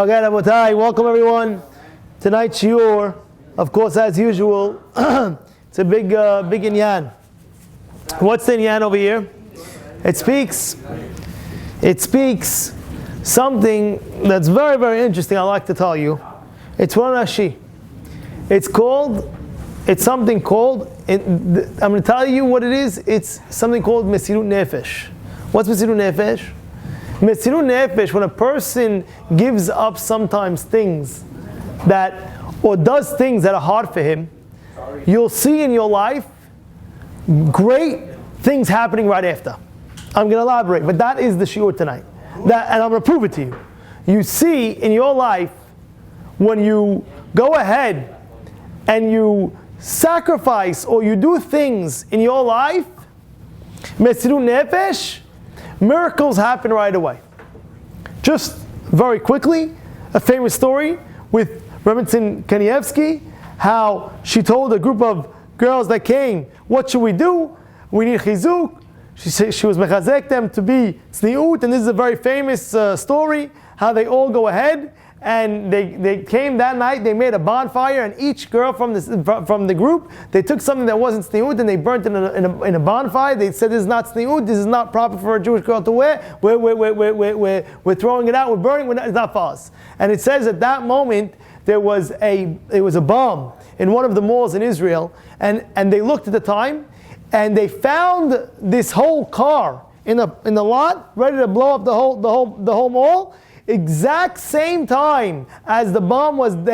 Okay, Rabotai, welcome everyone. Tonight's shiur, of course, as usual, it's a big inyan. What's the inyan over here? It speaks something that's very, very interesting. I'd like to tell you. It's one Rashi. It's something called. I'm going to tell you what it is. It's something called Mesirut Nefesh. What's Mesirut Nefesh? Mesirut Nefesh, when a person gives up sometimes things or does things that are hard for him, you'll see in your life great things happening right after. I'm going to elaborate, but that is the shiur tonight. And I'm going to prove it to you. You see in your life, when you go ahead and you sacrifice or you do things in your life, Mesirut Nefesh, miracles happen right away. Just very quickly, a famous story with Remington Kanievsky, how she told a group of girls that came, what should we do? We need chizuk. She was mechazek them to be tzniut, and this is a very famous story, how they all go ahead, and they came that night, they made a bonfire, and each girl from the group, they took something that wasn't tzniut and they burnt it in a bonfire. They said, this is not tzniut, this is not proper for a Jewish girl to wear, we're throwing it out, we're burning, it's not for us. And it says at that moment, there was a bomb in one of the malls in Israel, and they looked at the time, and they found this whole car in the lot, ready to blow up the whole mall, exact same time as the bomb was we're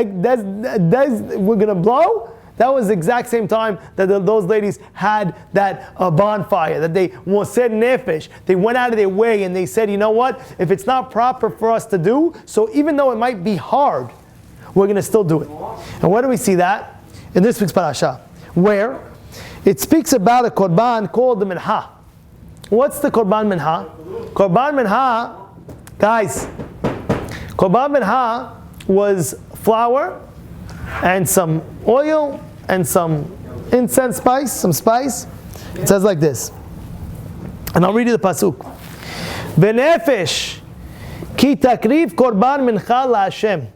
going to blow. That was the exact same time that those ladies had that bonfire, that they said nefesh. They went out of their way and they said, you know what, if it's not proper for us to do, so even though it might be hard, we're going to still do it. And where do we see that? In this week's Parashat, where it speaks about a korban called the minha. What's the korban minha? Korban minha, guys, korban minha was flour and some oil and some incense spice, some spice. It says like this. And I'll read you the pasuk. V'nefesh ki takriv korban mincha la'Hashem.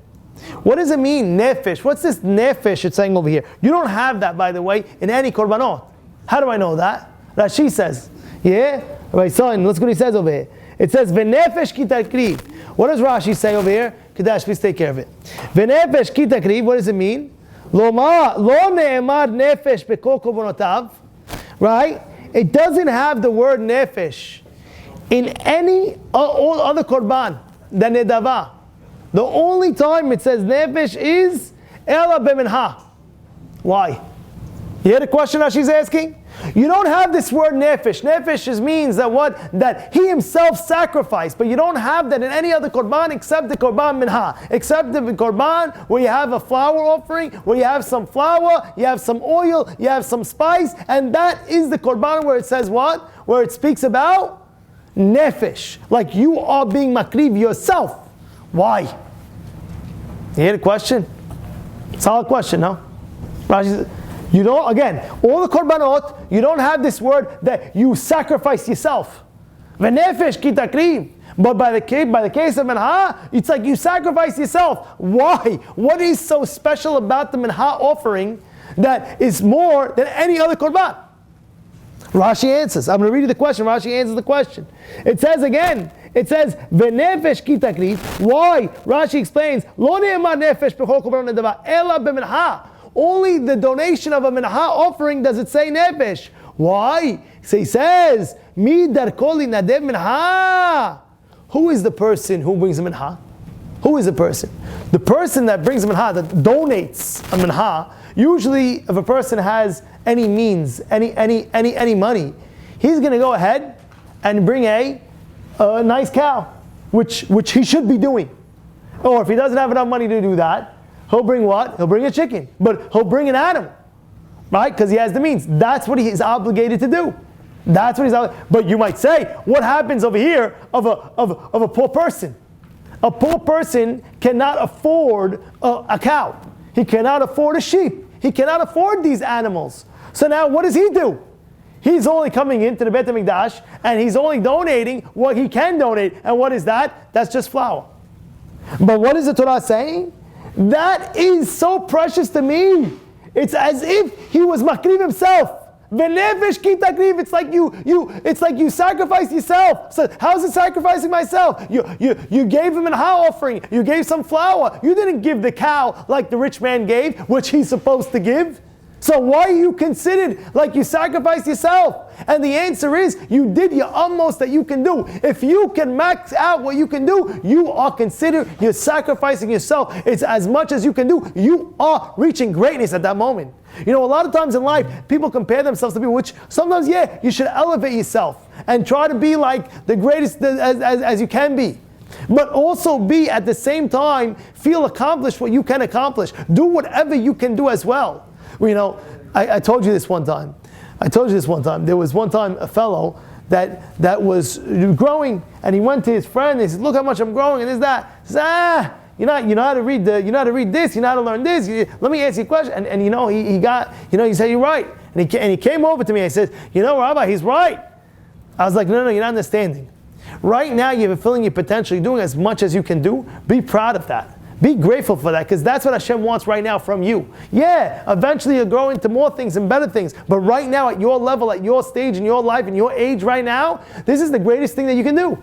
What does it mean, nefesh? What's this nefesh it's saying over here? You don't have that, by the way, in any korbanot. How do I know that? Rashi says. Yeah? Rabbi son, look what he says over here. It says, v'nefesh ki takriv. What does Rashi say over here? Kadash, please take care of it. V'nefesh ki takriv, what does it mean? Lo ne'emar nefesh bekol korbonotav. Right? It doesn't have the word nefesh in any all other korban than nedava. The only time it says nefesh is ela b'minha. Why? You hear the question Rashi's asking? You don't have this word nefesh. Nefesh just means that he himself sacrificed, but you don't have that in any other korban except the korban minha, except the korban where you have a flour offering, where you have some flour, you have some oil, you have some spice, and that is the korban where it says what? Where it speaks about nefesh, like you are being makriv yourself. Why? You hear the question? Solid question, no? Rashi says, you know, again, all the korbanot, you don't have this word that you sacrifice yourself. V'nefesh ki takriv. But by the case of minha, it's like you sacrifice yourself. Why? What is so special about the minha offering that is more than any other korban? Rashi answers. I'm going to read you the question. Rashi answers the question. It says again, v'nefesh ki takriv. Why? Rashi explains, lo ne'emar nefesh b'chol korban nedava, ela b'minha. Only the donation of a minha offering does it say nefesh. Why? So he says, mi darko linadev minha. Who is the person who brings a minha? Who is the person? The person that brings a minha, that donates a minha, usually if a person has any means, any money, he's going to go ahead and bring a nice cow, which he should be doing. Or if he doesn't have enough money to do that, he'll bring what? He'll bring a chicken. But he'll bring an animal. Right? Because he has the means. That's what he is obligated to do. That's what he's obligated. But you might say, what happens over here of a poor person? A poor person cannot afford a cow. He cannot afford a sheep. He cannot afford these animals. So now what does he do? He's only coming into the Beit HaMikdash and he's only donating what he can donate. And what is that? That's just flour. But what is the Torah saying? That is so precious to me. It's as if he was makriv himself. V'nefesh ki takriv. It's like you sacrifice yourself. So how's it sacrificing myself? You gave him an offering. You gave some flour. You didn't give the cow like the rich man gave, which he's supposed to give. So why are you considered like you sacrificed yourself? And the answer is, you did your utmost that you can do. If you can max out what you can do, you are considered, you're sacrificing yourself. It's as much as you can do. You are reaching greatness at that moment. You know, a lot of times in life, people compare themselves to people, which sometimes, you should elevate yourself and try to be like the greatest as you can be. But also be, at the same time, feel accomplished what you can accomplish. Do whatever you can do as well. You know, I told you this one time. There was one time a fellow that was growing, and he went to his friend and he said, "Look how much I'm growing," and that. He says, you know how to read this, you know how to learn this. Let me ask you a question. And he said, "You're right." And he came over to me and he said, "Rabbi, he's right." I was like, no, you're not understanding. Right now you're fulfilling your potential. You're doing as much as you can do. Be proud of that. Be grateful for that, because that's what Hashem wants right now from you. Yeah, eventually you'll grow into more things and better things. But right now, at your level, at your stage in your life, in your age right now, this is the greatest thing that you can do.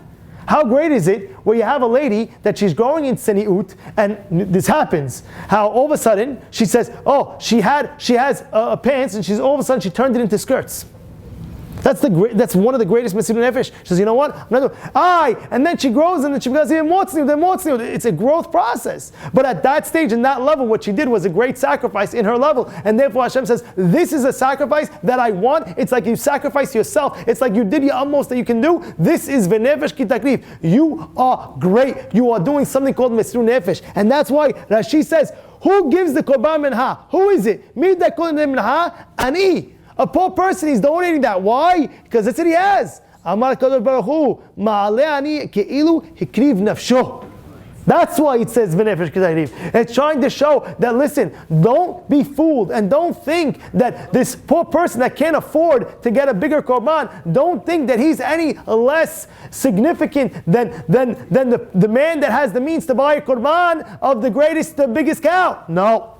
How great is it where you have a lady that she's growing in seniut, and this happens. How all of a sudden she says, she has pants, and all of a sudden she turned it into skirts. That's one of the greatest Mesirut Nefesh. She says, you know what? I'm not doing. And then she grows, and then she becomes even more tzniut. It's a growth process. But at that stage, in that level, what she did was a great sacrifice in her level. And therefore Hashem says, this is a sacrifice that I want. It's like you sacrifice yourself. It's like you did your utmost that you can do. This is v'nefesh ki takrif. You are great. You are doing something called Mesirut Nefesh. And that's why Rashi says, who gives the korban minha? Who is it? Mi da korban minha? Ani. A poor person, he's donating that. Why? Because that's what he has. Amar Kadosh Baruch Hu, ma'aleh ani ke'ilu hikriv nafsho. That's why it says v'nefesh k'tayriv. It's trying to show that, listen, don't be fooled, and don't think that this poor person that can't afford to get a bigger korban, don't think that he's any less significant than the man that has the means to buy a korban of the biggest cow. No.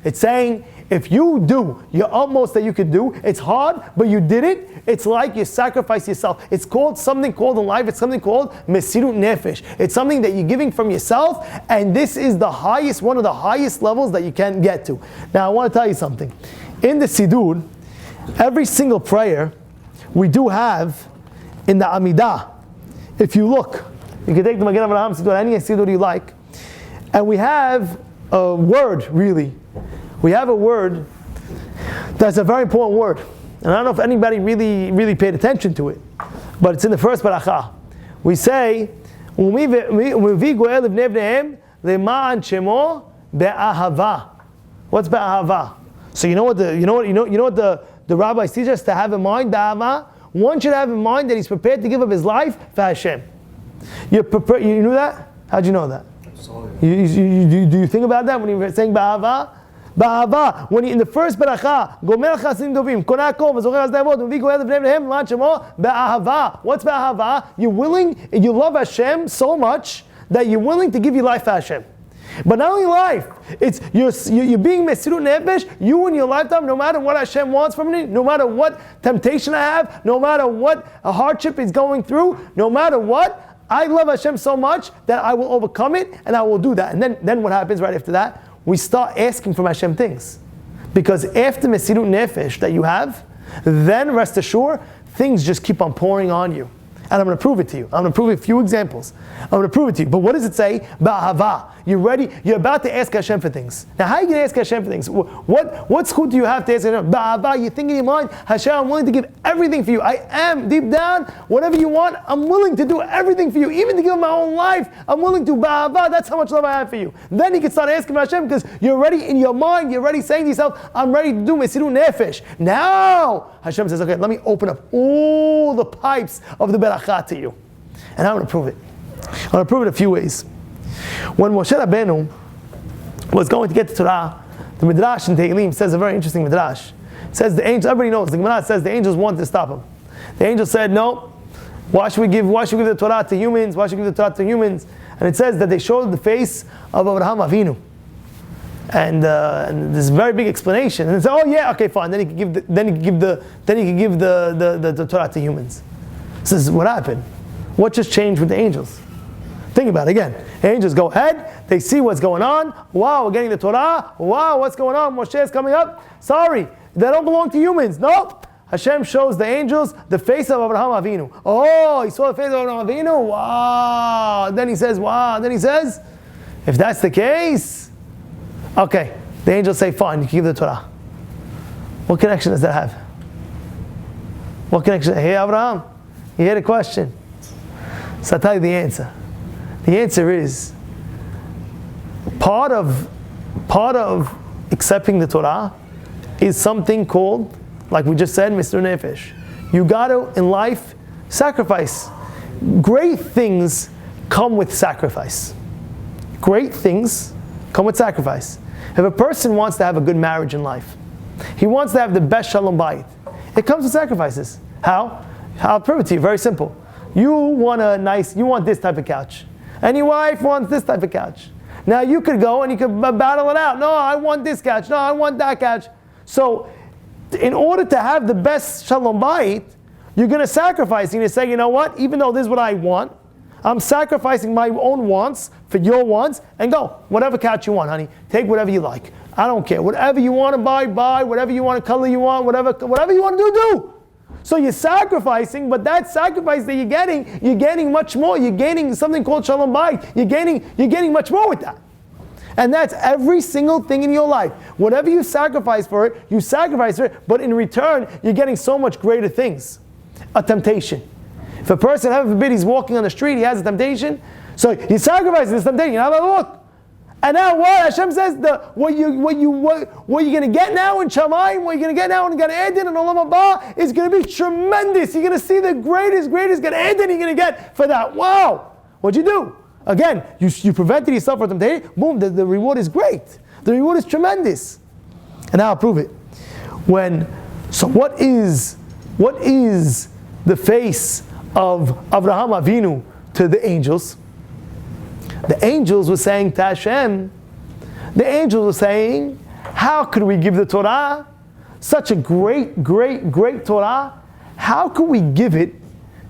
It's saying, if you do your utmost that you could do, it's hard, but you did it, it's like you sacrifice yourself. It's something called in life, it's something called Mesirut Nefesh. It's something that you're giving from yourself, and this is one of the highest levels that you can get to. Now I want to tell you something. In the Siddur, every single prayer we do have in the Amidah. If you look, you can take the Magen Avraham Siddur, any Siddur you like, and we have a word, really. We have a word that's a very important word. And I don't know if anybody really paid attention to it, but it's in the first paracha. We say, what's be'ahava? So you know what the rabbis teach us to have in mind, be'ahava? One should have in mind that he's prepared to give up his life for Hashem. You knew that? How'd you know that? Do you think about that when you're saying be'ahava? Ba'ava, when in the first beracha, gomer chasim dovim, konako, v'zocher hazdavot, uvi goel v'nei v'nehem, lan shemo, ba'ahava. What's ba'ahava? You love Hashem so much that you're willing to give your life for Hashem. But not only life, it's you're being Mesirut Nefesh, you in your lifetime, no matter what Hashem wants from me, no matter what temptation I have, no matter what a hardship is going through, no matter what, I love Hashem so much that I will overcome it, and I will do that. And then what happens right after that? We start asking from Hashem things. Because after Mesirut Nefesh that you have, then rest assured, things just keep on pouring on you. And I'm going to prove it to you. I'm going to prove a few examples. I'm going to prove it to you. But what does it say? Ba'ahava. You're ready. You're about to ask Hashem for things. Now, how are you going to ask Hashem for things? What school do you have to ask Hashem? Ba'ahava. You think in your mind, Hashem, I'm willing to give everything for you. I am, deep down, whatever you want, I'm willing to do everything for you. Even to give my own life, I'm willing to. Ba'ahava. That's how much love I have for you. Then you can start asking Hashem, because you're ready in your mind. You're already saying to yourself, I'm ready to do Mesirut Nefesh. Now, Hashem says, okay, let me open up all the pipes of the beracha to you. And I'm going to prove it. I'm going to prove it a few ways. When Moshe Rabbeinu was going to get the Torah, the Midrash in Tehillim says a very interesting Midrash. It says the angels, everybody knows, the Gemara says the angels wanted to stop him. The angels said, no, why should we give the Torah to humans? Why should we give the Torah to humans? and it says that they showed the face of Abraham Avinu. And there's a very big explanation. And they say, oh yeah, okay, fine. Then he can give the Torah to humans. This is what happened. What just changed with the angels? Think about it again. Angels go ahead. They see what's going on. Wow, we're getting the Torah. Wow, what's going on? Moshe is coming up. Sorry, they don't belong to humans. Nope. Hashem shows the angels the face of Abraham Avinu. Oh, he saw the face of Abraham Avinu. Wow. Then he says, wow. Then he says, if that's the case, okay. The angels say, fine, you can give the Torah. What connection does that have? What connection? Hey, Abraham, you hear the question. So I'll tell you the answer. The answer is, part of accepting the Torah is something called, like we just said, Mr. Nefesh. You got to, in life, sacrifice. Great things come with sacrifice. Great things come with sacrifice. If a person wants to have a good marriage in life, he wants to have the best shalom bayit, it comes with sacrifices. How? I'll prove it to you. Very simple. You want this type of couch. And your wife wants this type of couch. Now you could go and you could battle it out. No, I want this couch. No, I want that couch. So, in order to have the best shalom bayit, you're going to sacrifice. You're going to say, you know what? Even though this is what I want, I'm sacrificing my own wants for your wants, and go. Whatever couch you want, honey. Take whatever you like. I don't care. Whatever you want to buy. Whatever you want to color you want. Whatever you want to do. So you're sacrificing, but that sacrifice that you're getting much more. You're gaining something called shalom bayit. You're getting much more with that. And that's every single thing in your life. Whatever you sacrifice for it, you sacrifice for it, but in return, you're getting so much greater things. A temptation. If a person, heaven forbid, he's walking on the street, he has a temptation, so he sacrifices this temptation. How about look? And now what? Hashem says, what you're going to get now in Shamayim, what you're going to get now in Gan Eden and Olam Haba is going to be tremendous. You're going to see the greatest Gan Eden you're going to get for that. Wow! What'd you do? Again, you prevented yourself from temptation. Boom, the reward is great. The reward is tremendous. And now I'll prove it. So what is the face of Abraham Avinu to the angels? The angels were saying to Hashem, how could we give the Torah? Such a great Torah. How could we give it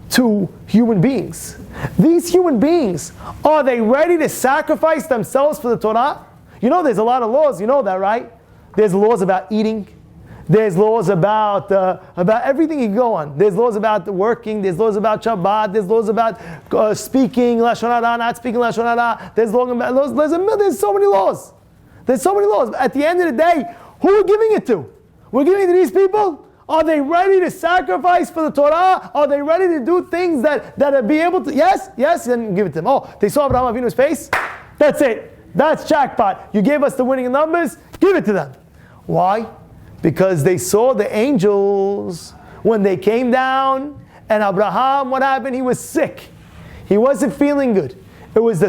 to human beings? These human beings, are they ready to sacrifice themselves for the Torah? You know there's a lot of laws, you know that, right? There's laws about eating. There's laws about everything you go on. There's laws about working. There's laws about Shabbat. There's laws about speaking Lashon Hara, not speaking Lashon Hara. There's so many laws. There's so many laws. At the end of the day, who are we giving it to? We're giving it to these people? Are they ready to sacrifice for the Torah? Are they ready to do things that be able to? Yes, then give it to them. Oh, they saw Abraham Avinu's face? That's it. That's jackpot. You gave us the winning numbers, give it to them. Why? Because they saw the angels when they came down, and Abraham, what happened? He was sick. He wasn't feeling good. It was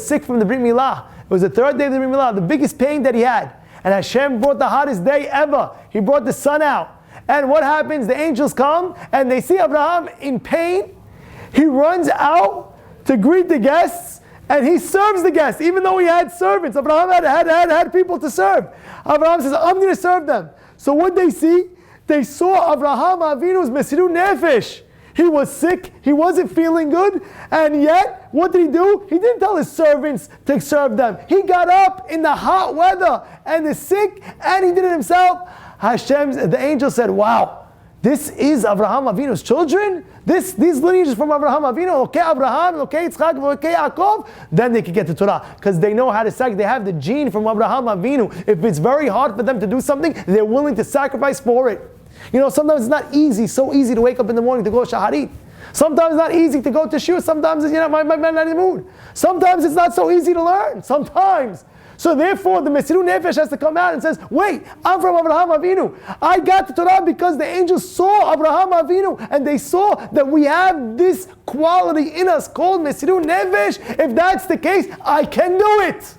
sick from the Brit Milah. It was the third day of the Brit Milah, the biggest pain that he had. And Hashem brought the hottest day ever. He brought the sun out. And what happens? The angels come and they see Abraham in pain. He runs out to greet the guests and he serves the guests, even though he had servants. Abraham had people to serve. Abraham says, I'm going to serve them. So what they see? They saw Abraham Avinu's Mesirut Nefesh. He was sick, he wasn't feeling good, and yet, what did he do? He didn't tell his servants to serve them. He got up in the hot weather, and the sick, and he did it himself. The angel said, wow, this is Abraham Avinu's children? These lineages from Abraham Avinu, okay, Abraham, okay, Yitzchak, okay, Yaakov, then they can get to Torah. Because they know how to sacrifice. They have the gene from Abraham Avinu. If it's very hard for them to do something, they're willing to sacrifice for it. You know, sometimes it's not so easy to wake up in the morning to go shaharit. Sometimes it's not easy to go to shul. Sometimes it's, my man not in the mood. Sometimes it's not so easy to learn. Sometimes. So therefore, the Mesirut Nefesh has to come out and says, wait, I'm from Abraham Avinu. I got the Torah because the angels saw Abraham Avinu and they saw that we have this quality in us called Mesirut Nefesh. If that's the case, I can do it.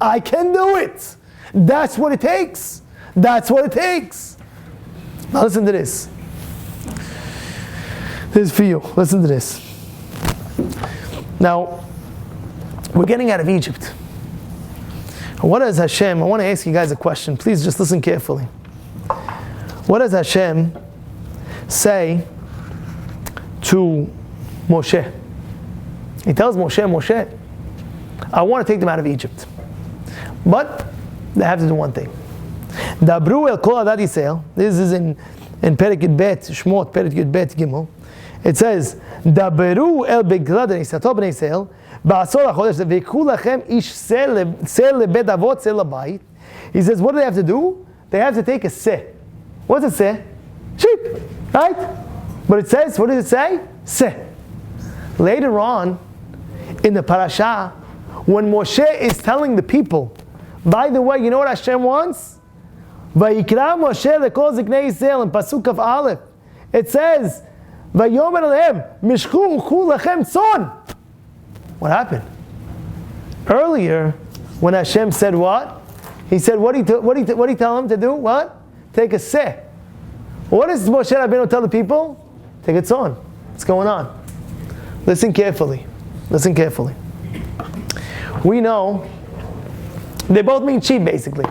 I can do it. That's what it takes. That's what it takes. Now listen to this. This is for you. Listen to this. Now, We're getting out of Egypt. What does Hashem, I want to ask you guys a question. Please just listen carefully. What does Hashem say to Moshe? He tells Moshe, I want to take them out of Egypt. But they have to do one thing. Dabru el kol adad Yisrael. This is in Perek Yud Bet, Shmot, Perek Yud Bet Gimel. It says, Dabru el Bezrat Hashem, ba'asor hachodesh, v'yikhu lachem ish seh lebet avot seh labayit. He says, what do they have to do? They have to take a seh. What's a seh? Sheep, right? But it says, what does it say? Seh. Later on, in the Parashat, when Moshe is telling the people, by the way, you know what Hashem wants? Vayikra Moshe lekol ziknei Yisrael in Pasuk of Aleph. It says, Vayomer alehem mishchu uchu lachem tzon. What happened? Earlier, when Hashem said what? He said, what did he tell him to do? What? Take a seh. What does Moshe Rabbeinu tell the people? Take a tzon. What's going on? Listen carefully. Listen carefully. We know they both mean sheep, basically.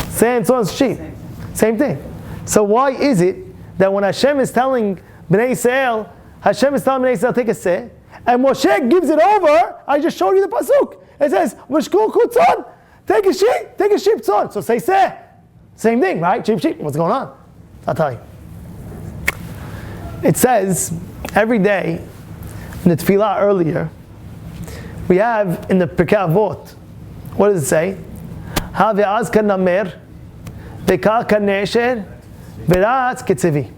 Seh and tzon is sheep. Same thing. So why is it that when Hashem is telling Bnei Yisrael, Hashem is telling Bnei Yisrael take a seh, and Moshe gives it over? I just showed you the pasuk. It says, "V'shku tzon." Take a sheep tzon. So say seh. Same thing, right? Sheep. What's going on? I'll tell you. It says every day in the tefillah earlier, we have in the Pirkei Avot, what does it say? Have'az kanamer, ve'kar kanesher, ve'ratz ketzevi.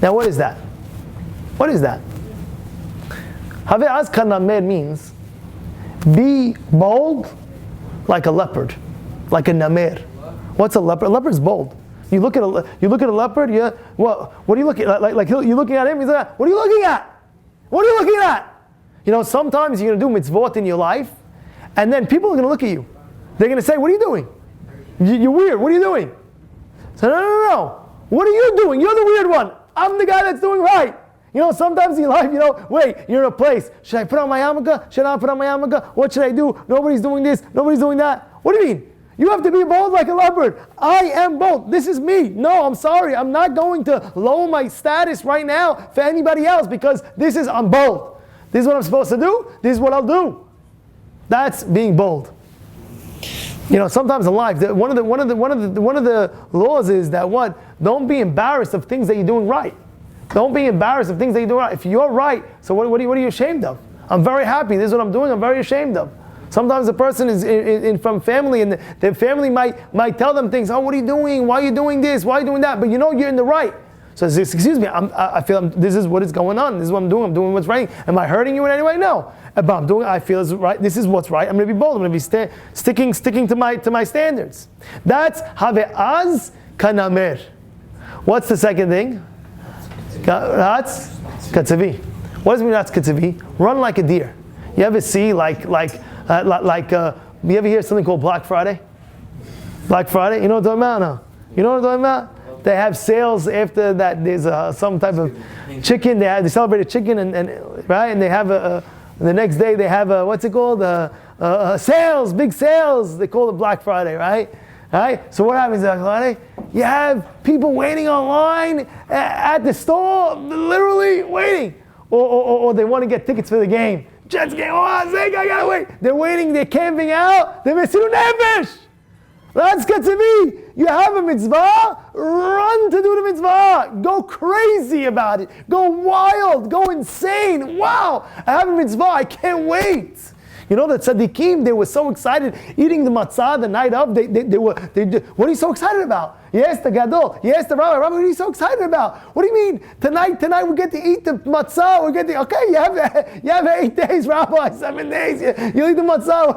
Now what is that? What is that? Have'az kanamer means be bold like a leopard, like a namer. What's a leopard? A leopard is bold. You look at a leopard. What are you looking at? Like you're looking at him. He's like, what are you looking at? What are you looking at? You know, sometimes you're going to do mitzvot in your life, and then people are going to look at you. They're going to say, what are you doing? You're weird. What are you doing? So no. What are you doing? You're the weird one. I'm the guy that's doing right. You know, sometimes in your life, wait, you're in a place. Should I put on my yarmulke? Should I not put on my yarmulke? What should I do? Nobody's doing this. Nobody's doing that. What do you mean? You have to be bold like a leopard. I am bold. This is me. No, I'm sorry. I'm not going to lower my status right now for anybody else because I'm bold. This is what I'm supposed to do. This is what I'll do. That's being bold. You know, sometimes in life, one of the laws is that what? Don't be embarrassed of things that you're doing right. Don't be embarrassed of things that you're doing right. If you're right, so what are you ashamed of? I'm very happy. This is what I'm doing. I'm very ashamed of. Sometimes a person is from family, and their family might tell them things. Oh, what are you doing? Why are you doing this? Why are you doing that? But you know you're in the right. So excuse me, I feel this is what is going on. This is what I'm doing. I'm doing what's right. Am I hurting you in any way? No. But I feel it's right. This is what's right. I'm going to be bold. I'm going to be sticking to my standards. That's have'az kanamer. What's the second thing? That's katzevi. What does it mean that's katzevi? Run like a deer. You ever see you ever hear something called Black Friday? Black Friday? You know what I'm talking about? No. You know what I'm talking about? They have sales after that. There's some type of chicken. They celebrate a chicken and right, and they have the next day they have what's it called? Sales, big sales. They call it Black Friday, right? Right? So what happens at Black Friday? You have people waiting online at the store, literally waiting, or they want to get tickets for the game. Jets game, I gotta wait. They're waiting, they're camping out, they're mesiru nefesh. That's good to me. You have a mitzvah, run to do the mitzvah. Go crazy about it. Go wild, go insane. Wow, I have a mitzvah, I can't wait. You know, the tzaddikim, they were so excited eating the matzah the night of. They what are you so excited about? Yes, the gadol. Yes, the rabbi. Rabbi, what are you so excited about? What do you mean? Tonight we get to eat the matzah. Okay, you have 8 days, rabbi, 7 days. You eat the matzah.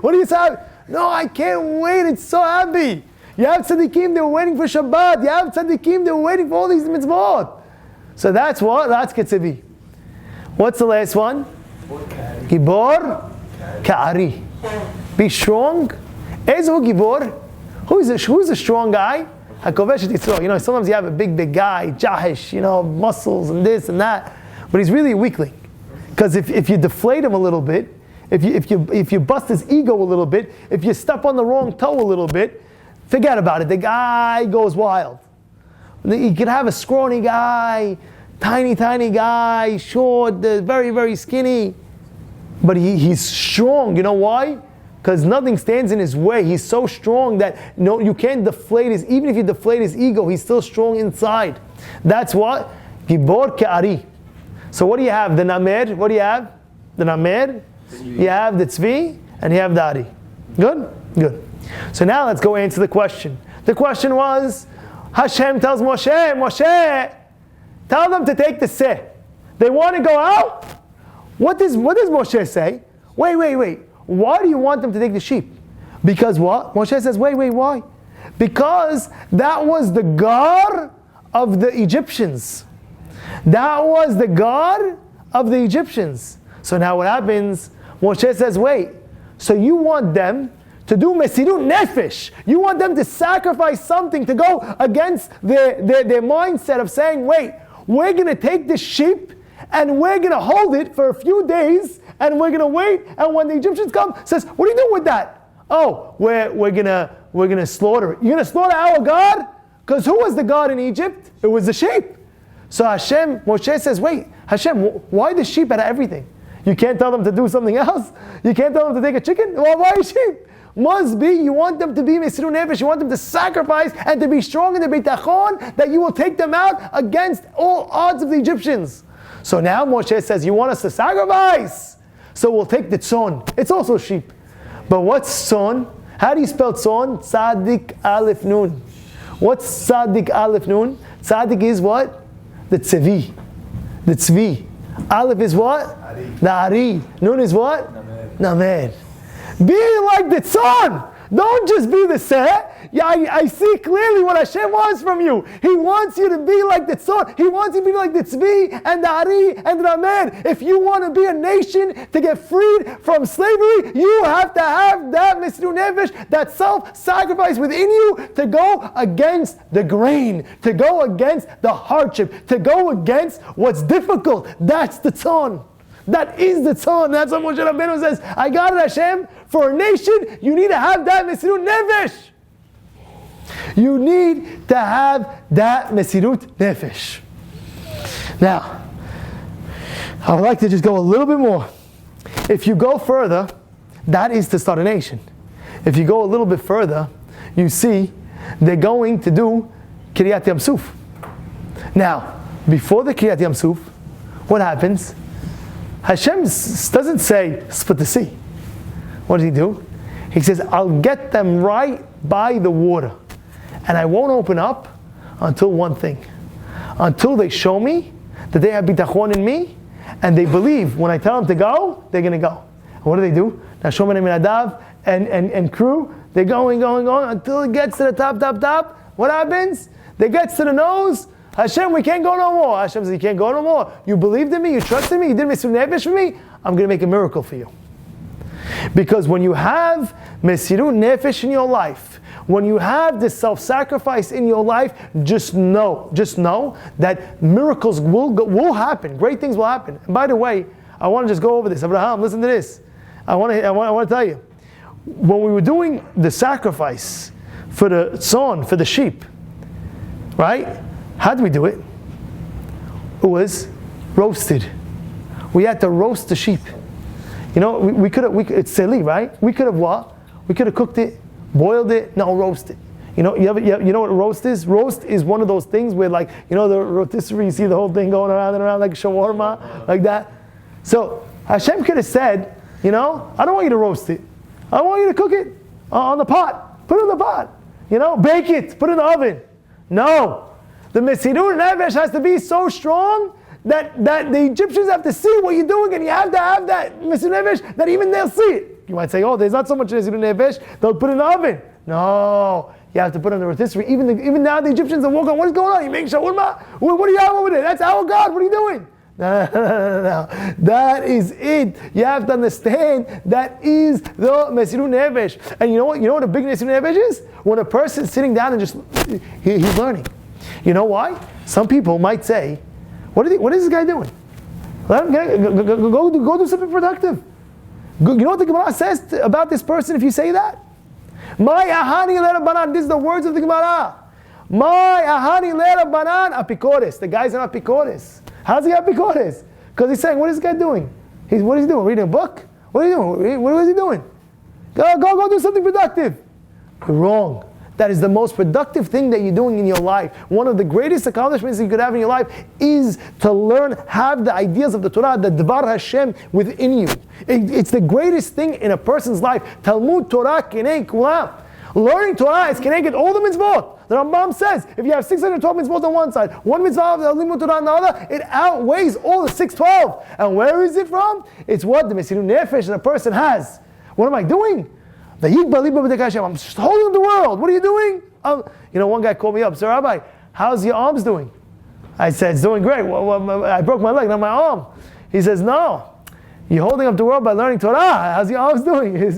What are you saying? No, I can't wait. It's so happy. You have tzaddikim, they were waiting for Shabbat. You have tzaddikim, they were waiting for all these mitzvot. So that's what? That's ketzevi. What's the last one? Gibor Ka'ari. Be strong. Ezu Gibor. Who's a strong guy? HaKovesh et Yisro. You know, sometimes you have a big guy, Jahish, muscles and this and that. But he's really a weakling. Because if you deflate him a little bit, if you bust his ego a little bit, if you step on the wrong toe a little bit, forget about it. The guy goes wild. You could have a scrawny guy, tiny guy, short, very, very skinny. But he's strong. You know why? Because nothing stands in his way. He's so strong that no, you can't deflate his, even if you deflate his ego, he's still strong inside. That's what? Gibor Ke'ari. So what do you have? The Namer. What do you have? The Namer. You have the Tzvi, and you have the Ari. Good? Good. So now let's go answer the question. The question was, Hashem tells Moshe, tell them to take the Seh. They want to go out? What does Moshe say? Wait. Why do you want them to take the sheep? Because what? Moshe says, wait, why? Because that was the God of the Egyptians. That was the God of the Egyptians. So now what happens? Moshe says, wait, so you want them to do Mesirut Nefesh. You want them to sacrifice something to go against their mindset of saying, wait, we're going to take this sheep and we're going to hold it for a few days and we're going to wait, and when the Egyptians come, says, what are you doing with that? Oh, we're going to slaughter it. You're going to slaughter our God? Because who was the God in Egypt? It was the sheep. So Moshe says, wait, Hashem, why the sheep out of everything? You can't tell them to do something else? You can't tell them to take a chicken? Well, why sheep? Must be, you want them to be Mesirut Nefesh, you want them to sacrifice and to be strong in the bitachon, that you will take them out against all odds of the Egyptians. So now Moshe says, you want us to sacrifice? So we'll take the tzon. It's also sheep. But what's tzon? How do you spell tzon? Tzadik Aleph Nun. What's Tzadik Aleph Nun? Tzadik is what? The tzvi. The tzvi. Aleph is what? Ari. The Ari. Nun is what? Namer. Be like the tzon. Don't just be the seh. Yeah, I see clearly what Hashem wants from you. He wants you to be like the tzon. He wants you to be like the tzvi and the Ari and the Namer. If you want to be a nation to get freed from slavery, you have to have that Mesirut Nefesh, that self-sacrifice within you to go against the grain, to go against the hardship, to go against what's difficult. That's the tzon. That is the tzon. That's what Moshe Rabbeinu says. I got it, Hashem. For a nation, you need to have that Mesirut Nefesh. You need to have that Mesirut Nefesh. Now, I would like to just go a little bit more. If you go further, that is to start a nation. If you go a little bit further, you see they're going to do Kiryat Yam Suf. Now, before the Kiryat Yam Suf, what happens? Hashem doesn't say, split the sea. What does he do? He says, I'll get them right by the water. And I won't open up until one thing. Until they show me that they have bitachon in me, and they believe when I tell them to go, they're going to go. And what do? Now Shomer and Nadav and crew, they're going until it gets to the top. What happens? They get to the nose. Hashem, we can't go no more. Hashem says, you can't go no more. You believed in me, you trusted me, you did Mesirut Nefesh for me, I'm going to make a miracle for you. Because when you have Mesirut Nefesh in your life, when you have this self-sacrifice in your life, just know that miracles will happen. Great things will happen. And by the way, I want to just go over this. Abraham, listen to this. I want to tell you. When we were doing the sacrifice for the tzon, for the sheep, right? How did we do it? It was roasted. We had to roast the sheep. You know, we could have, it's seli, right? We could have what? We could have cooked it, boiled it, no, roast it. You know, you know what roast is? Roast is one of those things where, like, you know, the rotisserie, you see the whole thing going around and around like shawarma, like that. So Hashem could have said, you know, I don't want you to roast it. I want you to cook it on the pot. Put it in the pot. You know, bake it, put it in the oven. No. The Mesirut Nefesh has to be so strong that the Egyptians have to see what you're doing, and you have to have that Mesirut Nefesh that even they'll see it. You might say, oh, there's not so much Mesirut Nefesh, they'll put it in the oven. No, you have to put it on the rotisserie. Even now the Egyptians are walking, what is going on? You make shawarma? What do you have over there? That's our God, what are you doing? No. That is it. You have to understand that is the Mesirut Nefesh. And you know what a big Mesirut Nefesh is? When a person's sitting down and just, he's learning. You know why? Some people might say, what is this guy doing? Let him go do something productive. You know what the Gemara says about this person if you say that? My ahani le'Rabbanan. This is the words of the Gemara. My ahani le'Rabbanan apikoris. The guy's an apikoris. How's he apikoris? Because he's saying, what is this guy doing? What is he doing? Reading a book? What are you doing? What is he doing? Go do something productive. Wrong. That is the most productive thing that you're doing in your life. One of the greatest accomplishments you could have in your life is to learn, have the ideas of the Torah, the Dvar Hashem within you. It's the greatest thing in a person's life. Talmud Torah kinei kulam. Learning Torah is connected all the mitzvot. The Rambam says, if you have 612 mitzvot on one side, one mitzvah of the Limud Torah on the other, it outweighs all the 612. And where is it from? It's what the Mesirut Nefesh that a person has. What am I doing? Vayikra, I'm just holding the world. What are you doing? One guy called me up. So Rabbi, how's your arms doing? I said, it's doing great. I broke my leg, not my arm. He says, no. You're holding up the world by learning Torah. How's your arms doing? That's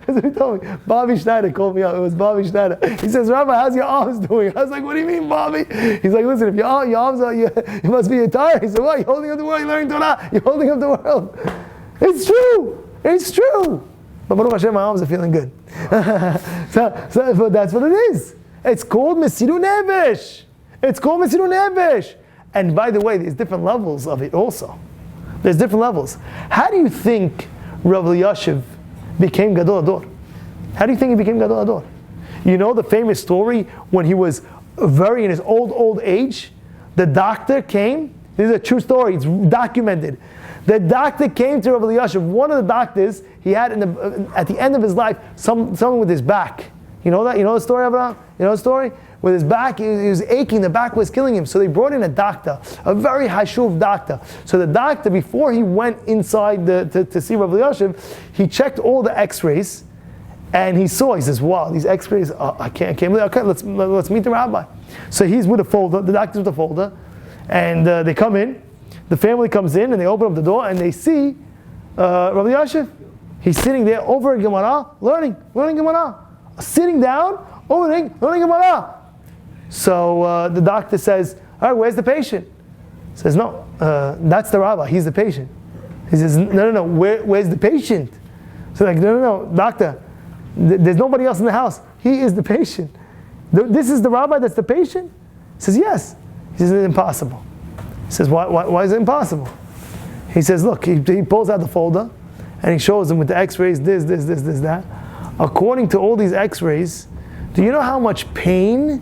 what he told me. Bobby Schneider called me up. It was Bobby Schneider. He says, Rabbi, how's your arms doing? I was like, what do you mean, Bobby? He's like, listen, if your arms are, you must be tired. He said, what? You're holding up the world, you're learning Torah. You're holding up the world. It's true. It's true. But Baruch Hashem, my arms are feeling good. So that's what it is. It's called Mesirut Nefesh. It's called Mesirut Nefesh. And by the way, there's different levels of it also. There's different levels. How do you think Rabbi Yosef became Gadol Ador? How do you think he became Gadol Ador? You know the famous story when he was in his old age, the doctor came. This is a true story. It's documented. The doctor came to Rabbi Yosef. One of the doctors he had at the end of his life, someone with his back. You know that? You know the story, Abraham? You know the story? With his back, he was aching, the back was killing him. So they brought in a doctor, a very hashuv doctor. So the doctor, before he went inside to see Rabbi Yosef, he checked all the x-rays, and he says, wow, these x-rays, I can't believe, okay, let's meet the rabbi. So he's with a folder, the doctor's with a folder, and they come in, the family comes in, and they open up the door, and they see Rabbi Yosef. He's sitting there over a Gemara, learning Gemara. Sitting down, learning Gemara. So the doctor says, all right, where's the patient? He says, no, that's the rabbi, he's the patient. He says, no, where's the patient? So like, no, doctor, there's nobody else in the house. He is the patient. This is the rabbi that's the patient? He says, yes. He says, it's impossible. He says, why is it impossible? He says, look, he pulls out the folder, and he shows them with the x-rays, this, that. According to all these x-rays, do you know how much pain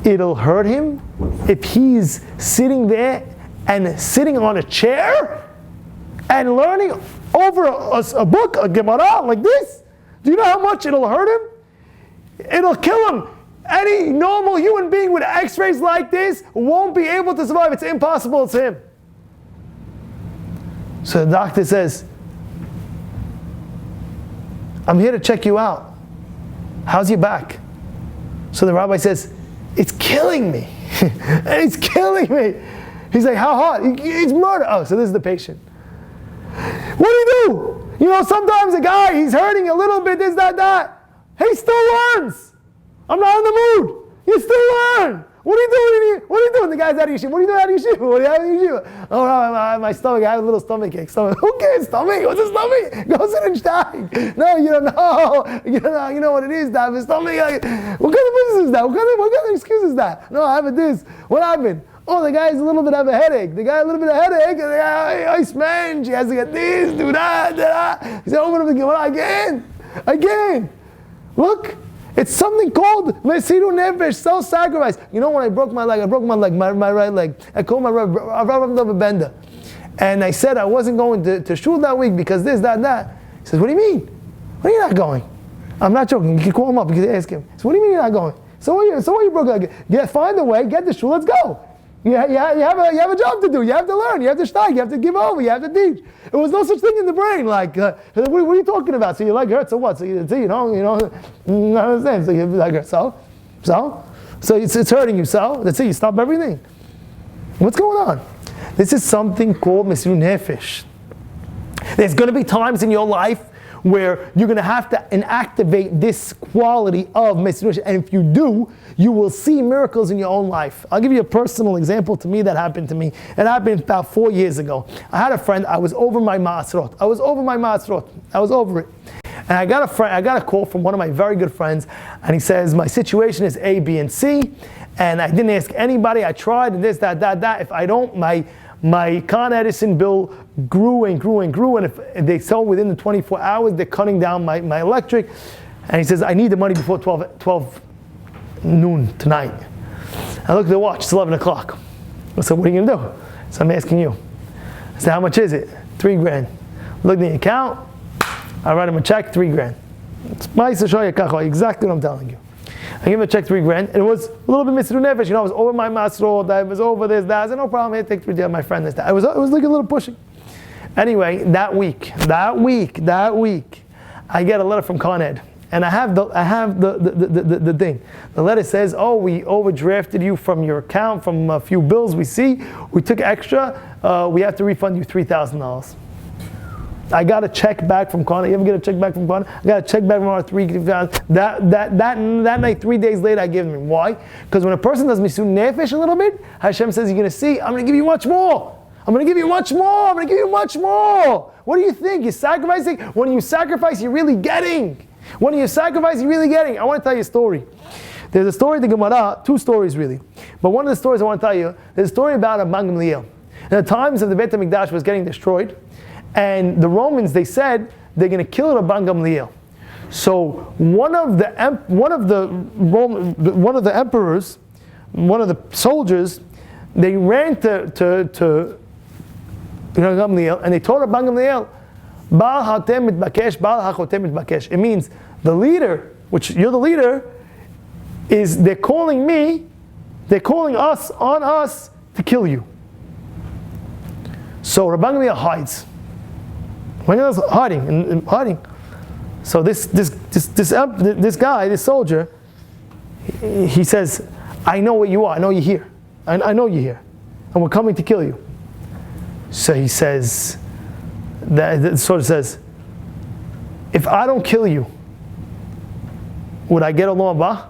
it'll hurt him if he's sitting there and sitting on a chair and learning over a book, a Gemara like this? Do you know how much it'll hurt him? It'll kill him. Any normal human being with x-rays like this won't be able to survive. It's impossible, it's him. So the doctor says, I'm here to check you out. How's your back? So the rabbi says, it's killing me. It's killing me. He's like, how hard? It's murder. Oh, so this is the patient. What do you do? You know, sometimes a guy, he's hurting a little bit, this, that. He still learns. I'm not in the mood. You still learn. What are you doing in here? What are you doing? The guy's out of yeshiva. What are you doing out of yeshiva? What are you having yeshiva? Oh, no, my stomach. I have a little stomach ache. Who cares? Stomach? What's a stomach? Go sit and steig. No, you don't know. You know what it is, that. Stomach. What kind of business is that? What kind of excuse is that? No, I have this. What happened? Oh, the guy's a little bit of a headache. The guy a little bit of headache. And the guy, ice man. She has to get this, do that. He said, open up the Gemara again. Look. It's something called Mesirut Nefesh, self-sacrifice. You know, when I broke my leg, my right leg. I called my Rabbi Bender. And I said I wasn't going to shul that week because this, that. He says, what do you mean? When are you not going? I'm not joking. You can call him up. You can ask him. So what do you mean you're not going? So what you broke leg? Find a way, get the shul, let's go. You have a job to do. You have to learn. You have to steig. You have to give over. You have to teach. There was no such thing in the brain. Like, what are you talking about? So your leg hurts. So what? So you understand. So your leg hurts. So it's hurting you. So that's it. You stop everything. What's going on? This is something called Mesirut Nefesh. There's going to be times in your life where you're going to have to inactivate this quality of Mesirut. And if you do, you will see miracles in your own life. I'll give you a personal example to me that happened to me. It happened about 4 years ago. I had a friend, I was over my Ma'asrot. I was over it. And I got a call from one of my very good friends, and he says, my situation is A, B, and C, and I didn't ask anybody. I tried, and this, that. If I don't, my Con Edison bill grew, and if they sell within the 24 hours, they're cutting down my electric. And he says, I need the money before 12 noon tonight. I looked at the watch, it's 11 o'clock. I said, what are you going to do? So I'm asking you. I said, how much is it? $3,000. Look at the account. I write him a check, $3,000. It's exactly what I'm telling you. I give him a check, $3,000, and it was a little bit Mesirut Nefesh. I was over my Masrot, I was over this, that. I said, no problem, here, take $3,000, my friend, this, that. It was like a little pushing. Anyway, that week, I get a letter from Con Ed, and I have the thing. The letter says, oh, we overdrafted you from your account, from a few bills we see. We took extra. We have to refund you $3,000. I got a check back from Con Ed. You ever get a check back from Con Ed? I got a check back from our that night, 3 days later, I gave them. Why? Because when a person does Mesirut Nefesh a little bit, Hashem says, you're going to see, I'm going to give you much more. I'm going to give you much more. What do you think? You're sacrificing? When you sacrifice, you're really getting. I want to tell you a story. There's a story in the Gemara, 2 stories really. But one of the stories I want to tell you, there's a story about a Rabban Gamliel. In the times of the Beit HaMikdash was getting destroyed, and the Romans, they said they're going to kill Rabban Gamliel. So one of the emperors, one of the soldiers, they ran to Gamliel, and they told Rabban Gamliel, Baal hatem mitbakesh, Baal hachotem mitbakesh. It means the leader, which you're the leader, they're calling us on us to kill you. So Rabban Gamliel hides. Hiding. So this guy, this soldier, he says, I know where you are. I know you're here. I know you're here, and we're coming to kill you. So he says, the soldier says, if I don't kill you, would I get Olam Haba?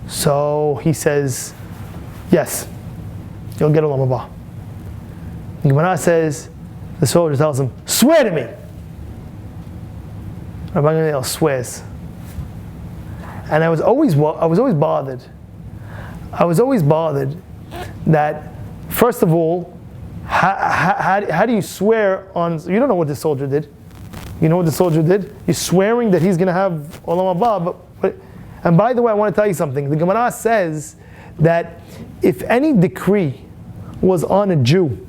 So he says, yes, you'll get Olam Haba. The Gemara says, the soldier tells him, swear to me. Rabban Gamliel swears. And I was always bothered. That, first of all, how do you swear on? You don't know what the soldier did. You know what the soldier did? He's swearing that he's going to have Olam Haba. And by the way, I want to tell you something. The Gemara says that if any decree was on a Jew,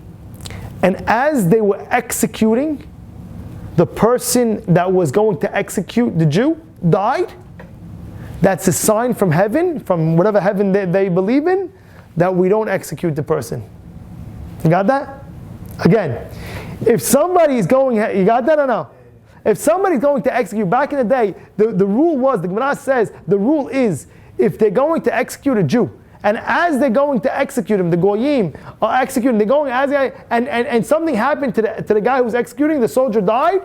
and as they were executing, the person that was going to execute the Jew died, that's a sign from heaven, from whatever heaven they believe in, that we don't execute the person. You got that? Again, if somebody's going, you got that or no? If somebody's going to execute, back in the day, the rule was, the Gemara says, the rule is, if they're going to execute a Jew, and as they're going to execute him, the Goyim are executing, they're going as and something happened to the guy who was executing, the soldier died,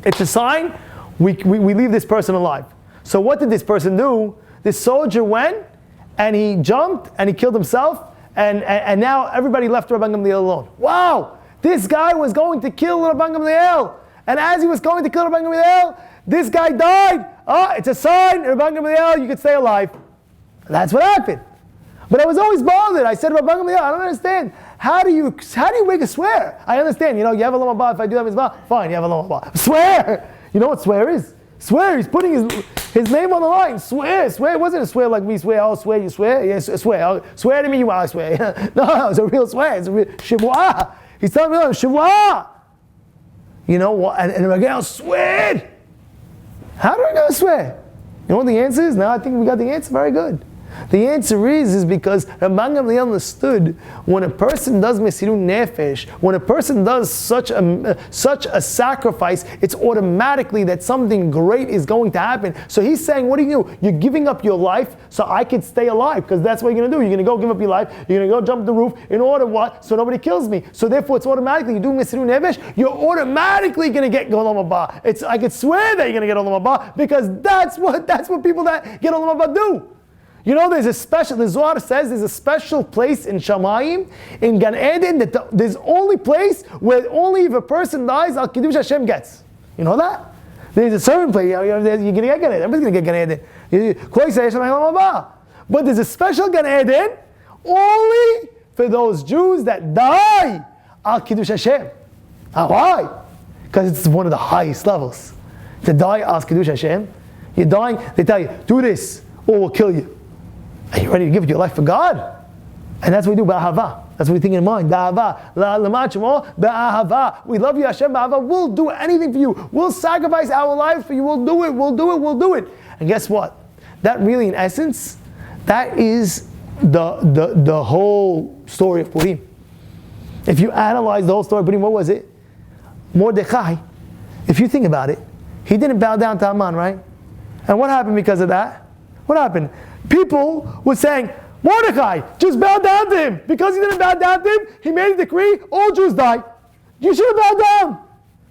it's a sign, we leave this person alive. So what did this person do? This soldier went, and he jumped, and he killed himself, and now everybody left Rabban Gamliel alone. Wow! This guy was going to kill Rabban Gamliel, and as he was going to kill Rabban Gamliel, this guy died. It's a sign, Rabban Gamliel, you could stay alive. That's what happened. But I was always bothered. I said, Rabban Gamliel, I don't understand. How do you make a swear? I understand, you have Olam Haba, if I do that mitzvah, fine, you have Olam Haba. Swear! You know what swear is? Swear, he's putting his name on the line. Swear. It wasn't a swear like me swear, I'll swear, you swear. Yes, swear. Swear to me, you I swear. No, it's a real swear. It's a real shivua. He's telling me, shivua. You know what? And Rabban swear. How do I know swear? You know what the answer is? Now I think we got the answer. Very good. The answer is because Rabban Gamliel understood when a person does Mesirut Nefesh, when a person does such a sacrifice, it's automatically that something great is going to happen. So he's saying, what do? You're giving up your life so I could stay alive, because that's what you're going to do. You're going to go give up your life, you're going to go jump the roof in order what? So nobody kills me. So therefore it's automatically, you do Mesirut Nefesh, you're automatically going to get Olam Haba. I could swear that you're going to get Olam Haba, because that's what people that get Olam Haba do. You know, the Zohar says there's a special place in Shamayim, in Gan Eden, that there's only place where only if a person dies, Al Kiddush Hashem gets. You know that? There's a certain place, you're going to get Gan Eden. Everybody's going to get Gan Eden. But there's a special Gan Eden only for those Jews that die Al Kiddush Hashem. Why? Because it's one of the highest levels. To die Al Kiddush Hashem, you're dying, they tell you, do this, or we'll kill you. Are you ready to give your life for God? And that's what we do, ba'ahava. That's what we think in mind. Ba'ahava. Ba'ahava. We love you, Hashem, ba'ahava. We'll do anything for you. We'll sacrifice our lives for you. We'll do it, we'll do it, we'll do it. And guess what? That really, in essence, that is the whole story of Purim. If you analyze the whole story of Purim, what was it? Mordechai, if you think about it, he didn't bow down to Haman, right? And what happened because of that? What happened? People were saying, Mordecai, just bow down to him. Because he didn't bow down to him, he made a decree, all Jews die. You should have bowed down.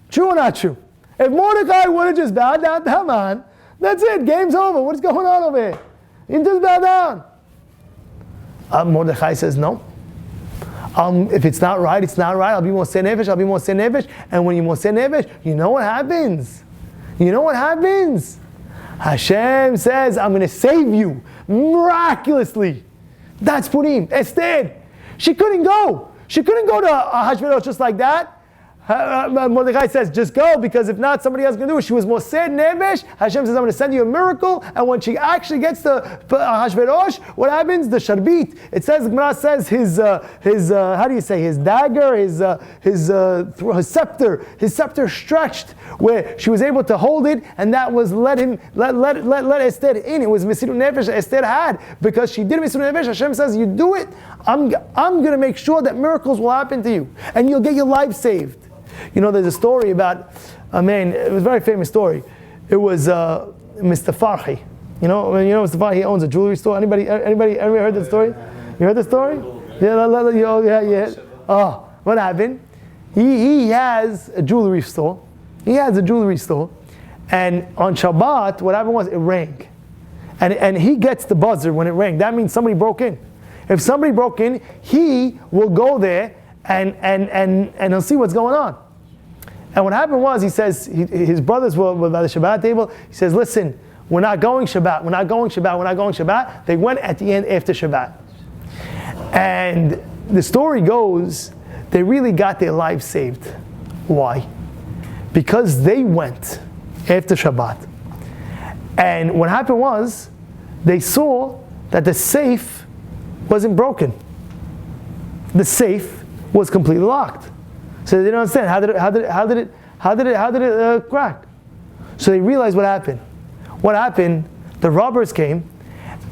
True or not true? If Mordecai would have just bowed down to Haman, that's it, game's over. What's going on over here? You just bow down. Mordecai says no. If it's not right, it's not right. I'll be Moseh Nefesh. And when you Moseh Nefesh, you know what happens? Hashem says, I'm going to save you miraculously. That's Purim. Esther, she couldn't go. She couldn't go to Ahashverosh just like that. Mordecai says, just go, because if not, somebody else is going to do it. She was Moseh Nefesh. Hashem says, I'm going to send you a miracle. And when she actually gets to Ahashverosh, what happens? The Sharbit. It says, the Gemara says, his how do you say, his dagger, his scepter stretched, where she was able to hold it, and that was let Esther in. It was Mesirut Nefesh Esther had, because she did Mesirut Nefesh. Hashem says, you do it, I'm going to make sure that miracles will happen to you, and you'll get your life saved. You know, there's a story about a man. It was a very famous story. It was Mr. Farhi. You know Mr. Farhi. He owns a jewelry store. Anybody ever heard that story? You heard the story? Yeah. Oh, what happened? He has a jewelry store. And on Shabbat, what happened was it rang, and he gets the buzzer when it rang. That means somebody broke in. If somebody broke in, he will go there and he'll see what's going on. And what happened was, he says, his brothers were by the Shabbat table. He says, listen, we're not going Shabbat. They went at the end after Shabbat. And the story goes, they really got their lives saved. Why? Because they went after Shabbat. And what happened was, they saw that the safe wasn't broken. The safe was completely locked. So they didn't understand how did it crack. So they realized what happened. The robbers came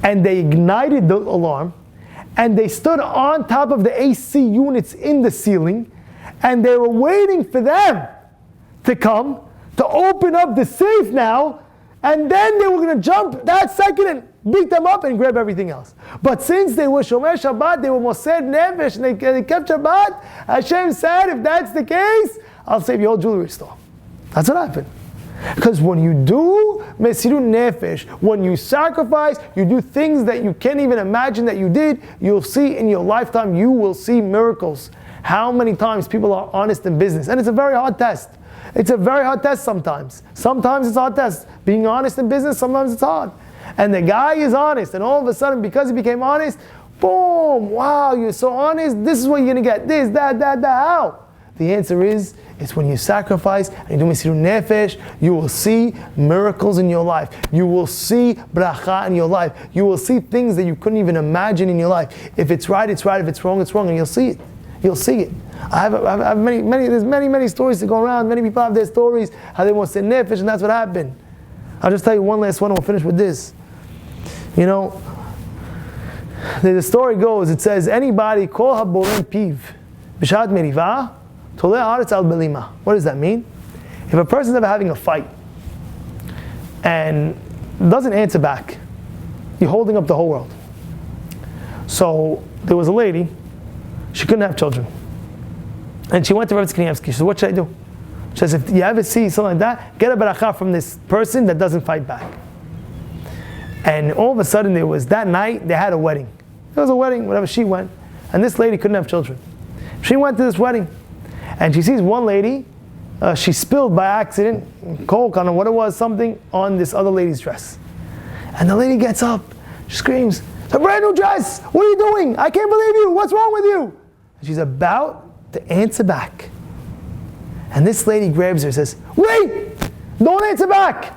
and they ignited the alarm, and they stood on top of the AC units in the ceiling, and they were waiting for them to come to open up the safe now, and then they were going to jump that second and beat them up and grab everything else. But since they were Shomer Shabbat, they were Moseh Nefesh, and they kept Shabbat, Hashem said, if that's the case, I'll save your whole jewelry store. That's what happened. Because when you do Mesirut Nefesh, when you sacrifice, you do things that you can't even imagine that you did, you'll see in your lifetime, you will see miracles. How many times people are honest in business? And it's a very hard test. It's a very hard test sometimes. Sometimes it's a hard test. Being honest in business, sometimes it's hard. And the guy is honest, and all of a sudden, because he became honest, boom, wow, you're so honest, this is what you're going to get, this, that, how? The answer is, it's when you sacrifice and you do Mesirut Nefesh, you will see miracles in your life. You will see bracha in your life. You will see things that you couldn't even imagine in your life. If it's right, it's right. If it's wrong, it's wrong, and you'll see it. You'll see it. I have many stories to go around. Many people have their stories, how they want to say Nefesh, and that's what happened. I'll just tell you one last one, and we'll finish with this. You know, The story goes, it says, anybody kol haborem piv b'shat meriva toleh haaretz al belima. What does that mean? If a person's ever having a fight and doesn't answer back, you're holding up the whole world. So there was a lady, she couldn't have children. And she went to Rabbi Kanievsky. She said, what should I do? She says, if you ever see something like that, get a beracha from this person that doesn't fight back. And all of a sudden, there was that night, they had a wedding. There was a wedding, whatever, she went. And this lady couldn't have children. She went to this wedding. And she sees one lady, she spilled by accident, coke, I don't know what it was, something on this other lady's dress. And the lady gets up, she screams, it's a brand new dress! What are you doing? I can't believe you! What's wrong with you? And she's about to answer back. And this lady grabs her and says, wait! Don't answer back!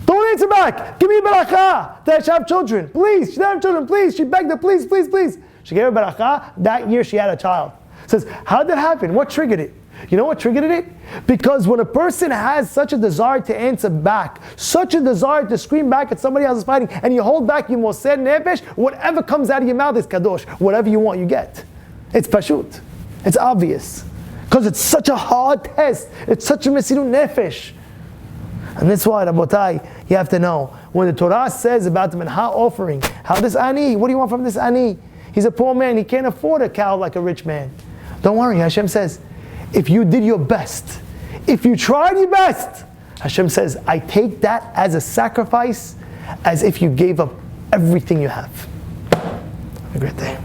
Don't answer back! Give me a beracha that I should have children. Please, she doesn't have children, please. She begged her, please, please, please. She gave her beracha. That year she had a child. Says, how did that happen? What triggered it? You know what triggered it? Because when a person has such a desire to answer back, such a desire to scream back at somebody else is fighting, and you hold back your moser nefesh, whatever comes out of your mouth is kadosh. Whatever you want, you get. It's pashut. It's obvious. Because it's such a hard test. It's such a mesirut nefesh. And that's why, Rabotai, you have to know, when the Torah says about the mincha offering, how this ani, what do you want from this ani? He's a poor man, he can't afford a cow like a rich man. Don't worry, Hashem says, if you did your best, if you tried your best, Hashem says, I take that as a sacrifice, as if you gave up everything you have. Have a great day.